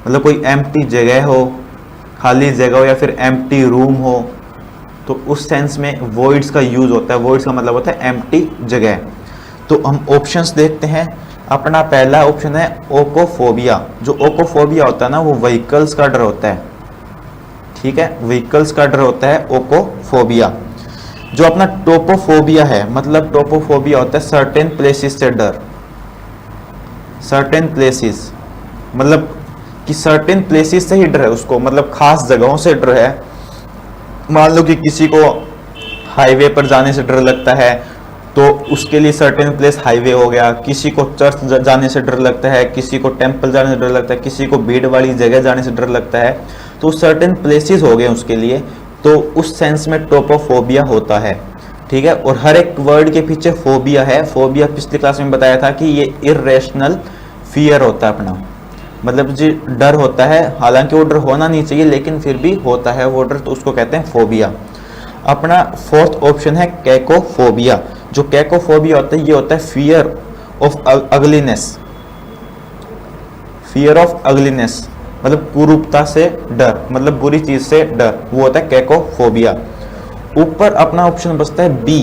S1: मतलब कोई एम्प्टी जगह हो, खाली जगह हो या फिर एम्प्टी रूम हो, तो उस सेंस में वॉइड्स का यूज होता है। वॉइड्स का मतलब होता है एम्प्टी जगह। तो हम ऑप्शंस देखते हैं। अपना पहला ऑप्शन है ओकोफोबिया। जो ओकोफोबिया होता है ना वो व्हीकल्स का डर होता है। ठीक है, व्हीकल्स का डर होता है ओकोफोबिया। जो अपना टोपोफोबिया है, मतलब टोपोफोबिया होता है सर्टेन प्लेसेस से डर, सर्टेन प्लेसेस, मतलब कि सर्टेन प्लेसेस से ही डर है उसको, मतलब खास जगहों से डर है। मान लो कि किसी को हाईवे पर जाने से डर लगता है तो उसके लिए सर्टेन प्लेस हाईवे हो गया। किसी को चर्च जाने से डर लगता है, किसी को टेंपल जाने से डर लगता है, किसी को भीड़ वाली जगह जाने से डर लगता है, तो सर्टेन प्लेसेस हो गए उसके लिए। तो उस सेंस में टोपोफोबिया होता है। ठीक है, और हर एक वर्ड के पीछे फोबिया है। फोबिया पिछली क्लास में बताया था कि ये इरेशनल फियर होता है अपना, मतलब जो डर होता है, हालांकि वो डर होना नहीं चाहिए लेकिन फिर भी होता है वो डर, तो उसको कहते हैं फोबिया। अपना फोर्थ ऑप्शन है कैकोफोबिया। जो कैकोफोबिया होता है ये होता है fear of ugliness, fear of ugliness, मतलब कुरूपता से डर, मतलब बुरी चीज से डर, वो होता है कैकोफोबिया। ऊपर अपना ऑप्शन बचता है बी,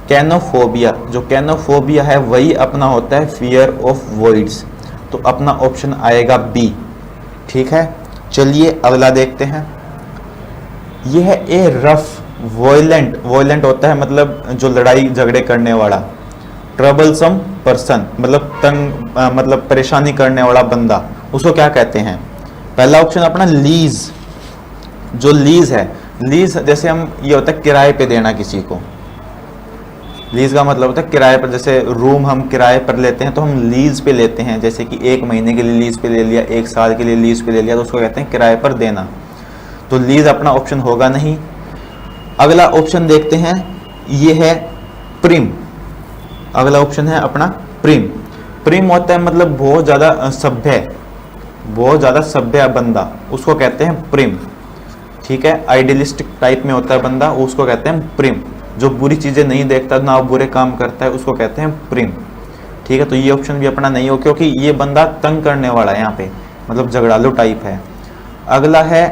S1: कैनोफोबिया। जो कैनोफोबिया है वही अपना होता है फियर ऑफ वॉइड्स, तो अपना ऑप्शन आएगा बी। ठीक है, चलिए अगला देखते हैं। यह है ए रफ वॉयलेंट, वॉयलेंट होता है मतलब जो लड़ाई झगड़े करने वाला, ट्रबलसम पर्सन, मतलब तंग, मतलब परेशानी करने वाला बंदा, उसको क्या कहते हैं। पहला ऑप्शन अपना लीज। जो लीज है, लीज जैसे हम, ये होता है किराए पे देना किसी को। लीज का मतलब होता है किराए पर, जैसे रूम हम किराए पर लेते हैं तो हम लीज पे लेते हैं, जैसे कि 1 महीने के लिए लीज पे ले लिया, 1 साल के लिए लीज पे ले लिया, तो उसको कहते हैं किराए पर देना। तो लीज अपना ऑप्शन होगा नहीं। अगला ऑप्शन देखते हैं, ये है प्रिम। अगला ऑप्शन है अपना प्रिम। प्रिम होता है मतलब बहुत ज्यादा सभ्य, बहुत ज्यादा सभ्य बंदा, उसको कहते हैं प्रिम। ठीक है, आइडियलिस्टिक टाइप में होता है बंदा, उसको कहते हैं प्रिम। जो बुरी चीजें नहीं देखता ना बुरे काम करता है, उसको कहते हैं प्रिम। ठीक है, तो ये ऑप्शन भी अपना नहीं हो, क्योंकि ये बंदा तंग करने वाला है यहाँ पे, मतलब झगड़ालू टाइप है। अगला है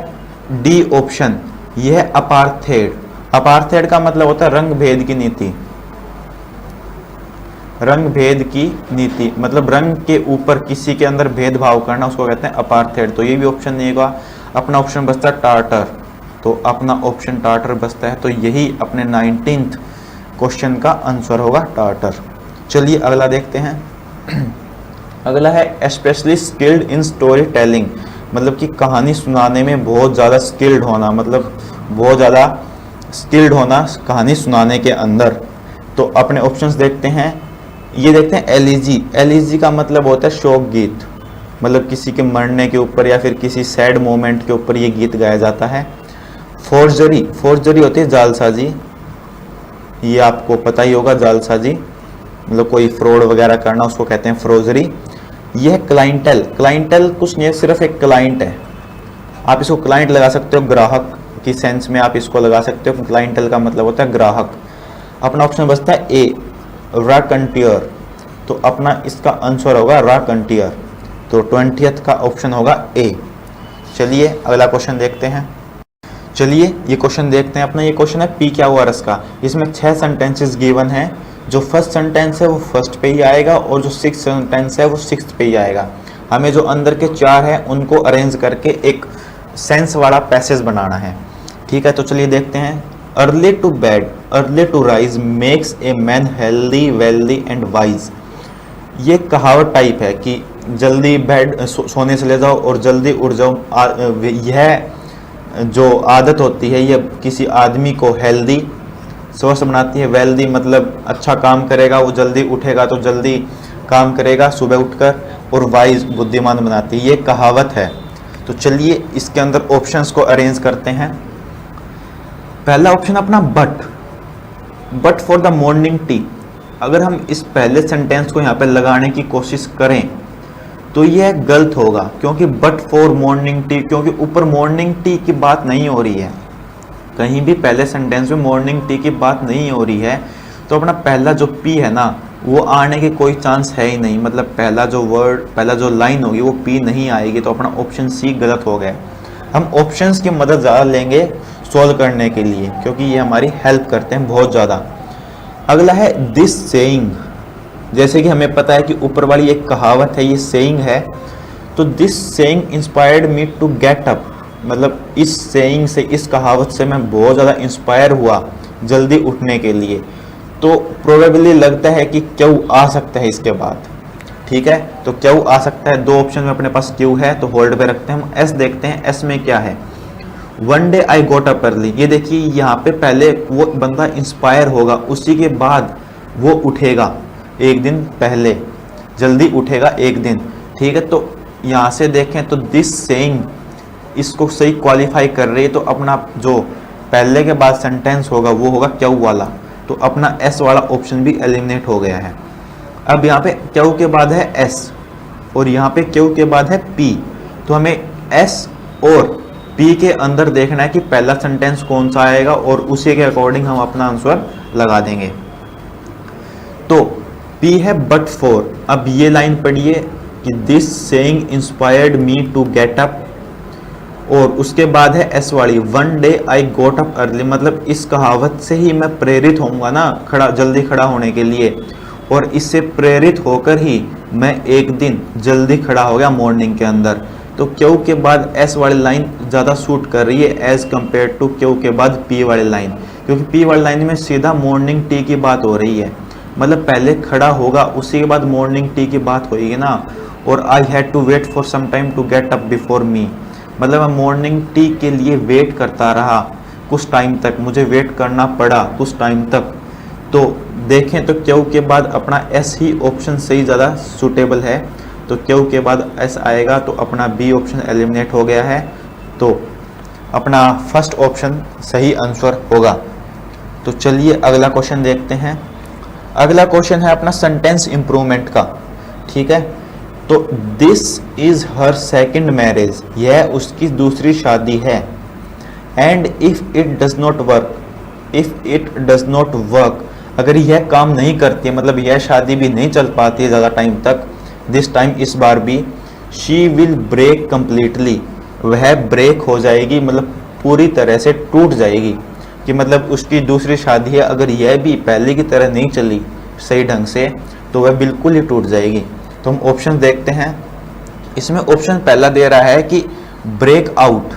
S1: डी ऑप्शन, ये है अपार्थेड। अपार्थेड का मतलब होता है रंग भेद की नीति। रंग भेद की नीति मतलब रंग के ऊपर किसी के अंदर भेदभाव करना, उसको कहते हैं अपार्थेड। तो ये भी ऑप्शन नहीं होगा। अपना ऑप्शन बचता है टार्टर, तो अपना ऑप्शन टार्टर बचता है, तो यही अपने 19th क्वेश्चन का आंसर होगा टार्टर। चलिए अगला देखते हैं। अगला है specially skilled in story telling, मतलब कि कहानी सुनाने में बहुत ज़्यादा स्किल्ड होना, मतलब बहुत ज़्यादा स्किल्ड होना कहानी सुनाने के अंदर। तो अपने ऑप्शंस देखते हैं, ये देखते हैं एलिजी। एलिजी का मतलब होता है शोक गीत, मतलब किसी के मरने के ऊपर या फिर किसी सैड मोमेंट के ऊपर ये गीत गाया जाता है। फोर्जरी, फोर्जरी होती है जालसाजी, ये आपको पता ही होगा, जालसाजी मतलब कोई फ्रॉड वगैरह करना, उसको कहते हैं फोर्जरी। यह है क्लाइंटल। क्लाइंटल कुछ नहीं है, सिर्फ एक क्लाइंट है, आप इसको क्लाइंट लगा सकते हो, ग्राहक की सेंस में आप इसको लगा सकते हो। क्लाइंटल का मतलब होता है ग्राहक। अपना ऑप्शन बचता है ए राकंटियर, तो अपना इसका आंसर होगा राकंटियर, तो 20th का ऑप्शन होगा ए। चलिए अगला क्वेश्चन देखते हैं। चलिए ये क्वेश्चन देखते हैं अपना। ये क्वेश्चन है पी क्या हुआ रस का। इसमें 6 सेंटेंसेस गिवन है। जो फर्स्ट सेंटेंस है वो फर्स्ट पे ही आएगा और जो 6th सेंटेंस है वो 6th पे ही आएगा। हमें जो अंदर के 4 है उनको अरेंज करके एक सेंस वाला पैसेज बनाना है। ठीक है, तो चलिए देखते हैं। Early to bed early to rise makes a man healthy wealthy and wise. ये कहावत टाइप है कि जल्दी बेड सोने चले जाओ और जल्दी उठ जाओ। यह जो आदत होती है ये किसी आदमी को हेल्दी स्वस्थ बनाती है। वेल्दी मतलब अच्छा काम करेगा, वो जल्दी उठेगा तो जल्दी काम करेगा सुबह उठकर, और वाइज बुद्धिमान बनाती है। ये कहावत है। तो चलिए इसके अंदर ऑप्शंस को अरेंज करते हैं। पहला ऑप्शन अपना but for the morning tea. अगर हम इस पहले सेंटेंस को यहाँ पे लगाने की कोशिश करें तो यह गलत होगा, क्योंकि बट फॉर मॉर्निंग टी, क्योंकि ऊपर मॉर्निंग टी की बात नहीं हो रही है, कहीं भी पहले सेंटेंस में मॉर्निंग टी की बात नहीं हो रही है। तो अपना पहला जो पी है ना वो आने के कोई चांस है ही नहीं, मतलब पहला जो वर्ड पहला जो लाइन होगी वो पी नहीं आएगी। तो अपना ऑप्शन सी गलत हो गया। हम ऑप्शंस की मदद ज़्यादा लेंगे सॉल्व करने के लिए, क्योंकि ये हमारी हेल्प करते हैं बहुत ज़्यादा। अगला है दिस सेइंग। जैसे कि हमें पता है कि ऊपर वाली एक कहावत है, ये सेइंग है, तो this saying inspired me to get up, मतलब इस सेइंग से, इस कहावत से मैं बहुत ज़्यादा इंस्पायर हुआ जल्दी उठने के लिए। तो प्रोबेबली लगता है कि क्यों आ सकता है इसके बाद। ठीक है, तो क्यों आ सकता है। 2 ऑप्शन में अपने पास क्यों है, तो होल्ड पे रखते हैं। हम एस देखते हैं, एस में क्या है। One day I got up early. ये देखिए यहाँ पे पहले वो बंदा इंस्पायर होगा, उसी के बाद वो उठेगा एक दिन पहले, जल्दी उठेगा एक दिन। ठीक है, तो यहाँ से देखें तो दिस सेइंग इसको सही क्वालिफाई कर रही है। तो अपना जो पहले के बाद सेंटेंस होगा वो होगा क्यों वाला, तो अपना एस वाला ऑप्शन भी एलिमिनेट हो गया है। अब यहाँ पे क्यों के बाद है एस और यहाँ पे क्यों के बाद है पी, तो हमें एस और पी के अंदर देखना है कि पहला सेंटेंस कौन सा आएगा और उसी के अकॉर्डिंग हम अपना आंसर लगा देंगे। तो पी है बट फॉर। अब ये लाइन पढ़िए कि this saying inspired me to get up, और उसके बाद है एस वाली one day I got up early, मतलब इस कहावत से ही मैं प्रेरित होऊंगा ना जल्दी खड़ा होने के लिए, और इससे प्रेरित होकर ही मैं एक दिन जल्दी खड़ा हो गया मॉर्निंग के अंदर। तो क्यों के बाद एस वाली लाइन ज़्यादा सूट कर रही है एज कम्पेयर टू क्यों के बाद पी वाली लाइन, क्योंकि पी वाली लाइन में सीधा मॉर्निंग टी की बात हो रही है, मतलब पहले खड़ा होगा उसी के बाद मॉर्निंग टी की बात होगी ना। और I had to wait for some time to get up before me, मतलब मैं मॉर्निंग टी के लिए वेट करता रहा कुछ टाइम तक, मुझे वेट करना पड़ा कुछ टाइम तक। तो देखें तो क्यों के बाद अपना एस ही ऑप्शन सही ज़्यादा सूटेबल है, तो क्यों के बाद एस आएगा, तो अपना बी ऑप्शन एलिमिनेट हो गया है। तो अपना फर्स्ट ऑप्शन सही आंसर होगा। तो चलिए अगला क्वेश्चन देखते हैं। अगला क्वेश्चन है अपना सेंटेंस इंप्रूवमेंट का, ठीक है। तो this is her second marriage, यह उसकी दूसरी शादी है। And if it does not work, if it does not work, अगर यह काम नहीं करती है, मतलब यह शादी भी नहीं चल पाती है ज़्यादा टाइम तक, दिस टाइम इस बार भी, शी विल ब्रेक कंप्लीटली, वह ब्रेक हो जाएगी, मतलब पूरी तरह से टूट जाएगी। कि मतलब उसकी दूसरी शादी है, अगर यह भी पहले की तरह नहीं चली सही ढंग से तो वह बिल्कुल ही टूट जाएगी। तो हम ऑप्शन देखते हैं। इसमें ऑप्शन पहला दे रहा है कि ब्रेक आउट।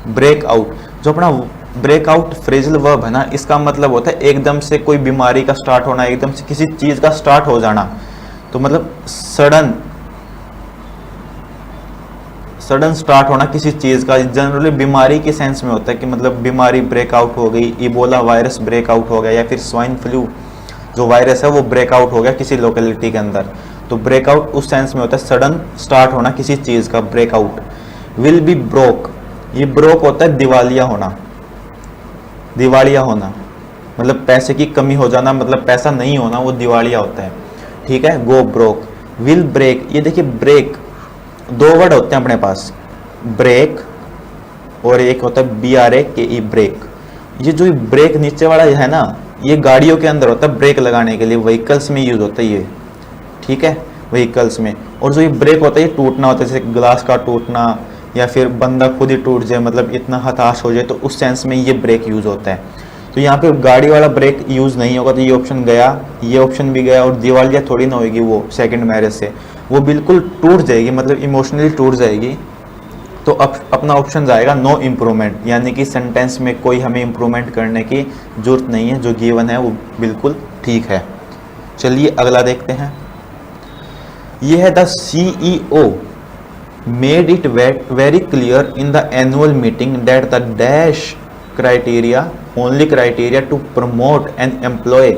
S1: ब्रेक आउट, जो अपना ब्रेकआउट फ्रेजल वर्ब है ना, इसका मतलब होता है एकदम से कोई बीमारी का स्टार्ट होना, एकदम से किसी चीज का स्टार्ट हो जाना। तो मतलब सडन स्टार्ट होना किसी चीज का, जनरली बीमारी के सेंस में होता है कि मतलब बीमारी ब्रेकआउट हो गई, इबोला वायरस ब्रेकआउट हो गया, या फिर स्वाइन फ्लू जो वायरस है वो ब्रेकआउट हो गया किसी लोकेलिटी के अंदर। तो ब्रेकआउट उस सेंस में होता है सडन स्टार्ट होना किसी चीज का, ब्रेकआउट। विल बी ब्रोक, ये ब्रोक होता है दिवालिया होना, दिवालिया होना मतलब पैसे की कमी हो जाना, मतलब पैसा नहीं होना, वो दिवालिया होता है, ठीक है। गो ब्रोक। विल ब्रेक, ये देखिए ब्रेक, दो वर्ड होते हैं अपने पास, ब्रेक और एक होता है BRAKE, ब्रेक। ये जो ब्रेक नीचे वाला है ना, ये गाड़ियों के अंदर होता है ब्रेक लगाने के लिए, व्हीकल्स में यूज होता है ये, ठीक है, व्हीकल्स में। और जो ये ब्रेक होता है ये टूटना होता है, जैसे ग्लास का टूटना या फिर बंदा खुद ही टूट जाए, मतलब इतना हताश हो जाए, तो उस सेंस में ये ब्रेक यूज होता है। तो यहाँ पे गाड़ी वाला ब्रेक यूज नहीं होगा, तो ये ऑप्शन गया, ये ऑप्शन भी गया। और दिवालिया थोड़ी ना होगी वो सेकंड मैरिज से, वो बिल्कुल टूट जाएगी, मतलब इमोशनली टूट जाएगी। तो अब अपना ऑप्शन जाएगा नो इम्प्रूवमेंट, यानी कि सेंटेंस में कोई हमें इम्प्रूवमेंट करने की जरूरत नहीं है, जो गिवन है वो बिल्कुल ठीक है। चलिए अगला देखते हैं। यह है the CEO made it very clear in the annual meeting that the dash criteria, only criteria to promote an employee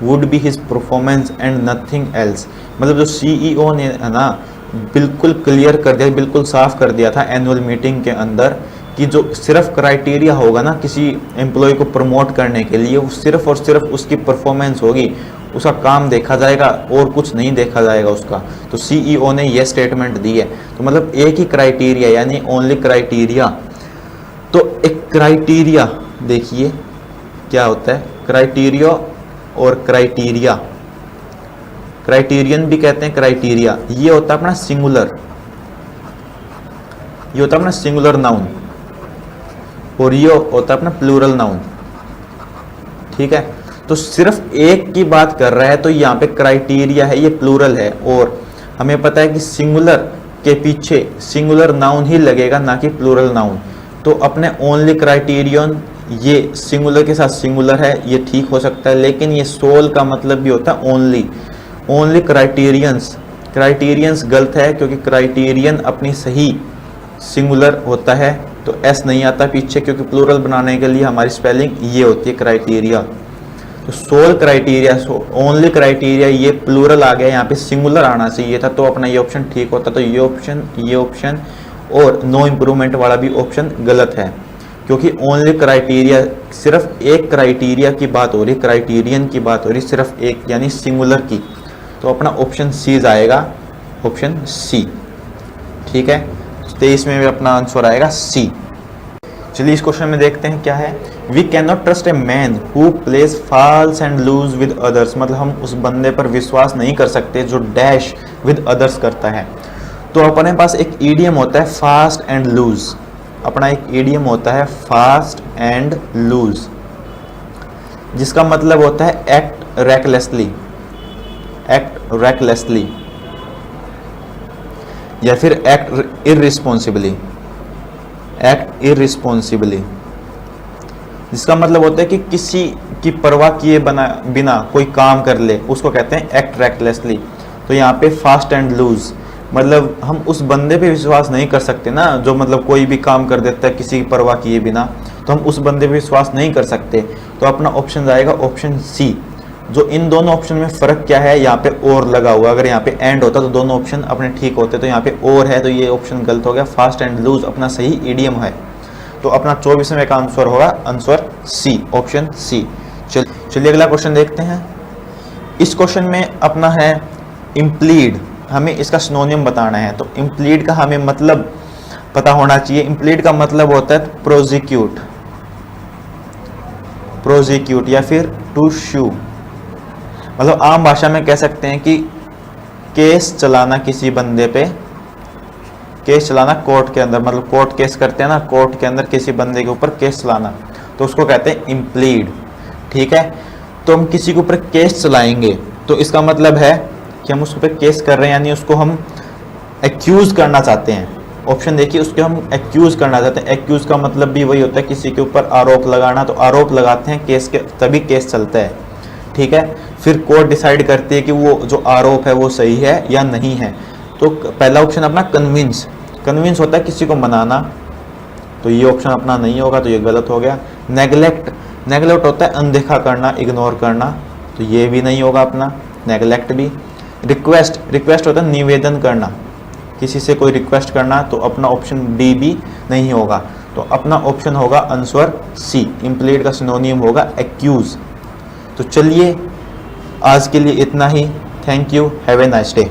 S1: would be his performance and nothing else। मतलब जो CEO ने है ना बिल्कुल क्लियर कर दिया, बिल्कुल साफ कर दिया था एनुअल मीटिंग के अंदर कि जो सिर्फ क्राइटेरिया होगा ना किसी एम्प्लॉय को प्रमोट करने के लिए, वो सिर्फ और सिर्फ उसकी परफॉर्मेंस होगी, उसका काम देखा जाएगा और कुछ नहीं देखा जाएगा उसका। तो CEO ने यह स्टेटमेंट दी है। तो मतलब एक ही क्राइटेरिया यानी ओनली क्राइटेरिया। तो एक क्राइटेरिया देखिए क्या होता है, क्राइटेरिया और क्राइटेरिया, क्राइटेरियन भी कहते हैं क्राइटेरिया। ये होता है अपना सिंगुलर, ये होता है अपना सिंगुलर नाउन, और ये होता है अपना प्लूरल नाउन, ठीक है। तो सिर्फ एक की बात कर रहा है तो यहाँ पे क्राइटेरिया है, ये प्लूरल है, और हमें पता है कि सिंगुलर के पीछे सिंगुलर नाउन ही लगेगा, ना कि प्लूरल नाउन। तो अपने ओनली क्राइटेरियन, ये सिंगुलर के साथ सिंगुलर है, ये ठीक हो सकता है, लेकिन ये सोल का मतलब भी होता है ओनली, ओनली क्राइटेरियंस। क्राइटेरियंस गलत है, क्योंकि क्राइटेरियन अपनी सही सिंगुलर होता है, तो एस नहीं आता पीछे, क्योंकि प्लूरल बनाने के लिए हमारी स्पेलिंग ये होती है क्राइटेरिया। तो सोल क्राइटेरिया, ओनली क्राइटेरिया, ये प्लूरल आ गया, यहाँ पे सिंगुलर आना चाहिए था, तो अपना ये ऑप्शन ठीक होता। तो ये ऑप्शन और नो इम्प्रूवमेंट वाला भी ऑप्शन गलत है, क्योंकि ओनली क्राइटेरिया, सिर्फ एक क्राइटेरिया की बात हो रही, क्राइटेरियन की बात हो रही, सिर्फ एक यानी सिंगुलर की। तो अपना ऑप्शन सी जाएगा, ऑप्शन सी, ठीक है। 23 में भी अपना आंसर आएगा सी। चलिए इस क्वेश्चन में देखते हैं क्या है। We can not trust a man who plays false and loose with others, मतलब हम उस बंदे पर विश्वास नहीं कर सकते जो डैश विद अदर्स करता है। तो अपने पास एक ईडियम होता है फास्ट एंड लूज, अपना एक ईडियम होता है फास्ट एंड लूज, जिसका मतलब होता है एक्ट रेकलेसली, एक्ट रेकलेसली, या फिर एक्ट इररिस्पॉन्सिबली, एक्ट इररिस्पॉन्सिबली, जिसका मतलब होता है कि किसी की परवाह किए बिना कोई काम कर ले, उसको कहते हैं एक्ट रेकलेसली। तो यहाँ पे फास्ट एंड लूज, मतलब हम उस बंदे पे विश्वास नहीं कर सकते ना, जो मतलब कोई भी काम कर देता है किसी की परवाह किए बिना, तो हम उस बंदे पे विश्वास नहीं कर सकते। तो अपना ऑप्शन आएगा ऑप्शन सी। जो इन दोनों ऑप्शन में फर्क क्या है, यहाँ पे और लगा हुआ, अगर यहाँ पे एंड होता तो दोनों ऑप्शन अपने ठीक होते, तो यहाँ पे और है, तो ये ऑप्शन गलत हो गया। फास्ट एंड लूज अपना सही ईडियम है, तो अपना 24वें का आंसर होगा आंसर सी, ऑप्शन सी। चलिए अगला क्वेश्चन देखते हैं। इस क्वेश्चन में अपना है इम्प्लीड, हमें इसका सिनोनियम बताना है। तो इम्प्लीड का हमें मतलब पता होना चाहिए। इम्प्लीड का मतलब होता है प्रोसिक्यूट, प्रोसिक्यूट या फिर टू शू। मतलब आम भाषा में कह सकते हैं कि केस चलाना किसी बंदे पे, केस चलाना कोर्ट के अंदर, मतलब कोर्ट केस करते हैं ना, कोर्ट के अंदर किसी बंदे के ऊपर केस चलाना, तो उसको कहते हैं इम्प्लीड। ठीक है, तो हम किसी के ऊपर केस चलाएंगे तो इसका मतलब है कि हम उस पर केस कर रहे हैं, यानी उसको हम एक्यूज करना चाहते हैं। ऑप्शन देखिए, उसको हम एक्यूज करना चाहते हैं। एक्यूज का मतलब भी वही होता है किसी के ऊपर आरोप लगाना, तो आरोप लगाते हैं केस के, तभी केस चलता है। ठीक है, फिर कोर्ट डिसाइड करती है कि वो जो आरोप है वो सही है या नहीं है। तो पहला ऑप्शन अपना कन्विंस, कन्विंस होता है किसी को मनाना, तो ये ऑप्शन अपना नहीं होगा, तो ये गलत हो गया। नेगलेक्ट, नेगलेक्ट होता है अनदेखा करना, इग्नोर करना, तो ये भी नहीं होगा अपना, नेगलेक्ट भी। रिक्वेस्ट, रिक्वेस्ट होता है निवेदन करना, किसी से कोई रिक्वेस्ट करना, तो अपना ऑप्शन डी भी नहीं होगा। तो अपना ऑप्शन होगा आंसर सी, इम्प्लीड का सिनोनियम होगा एक्यूज। तो चलिए आज के लिए इतना ही। Thank you, have a nice day.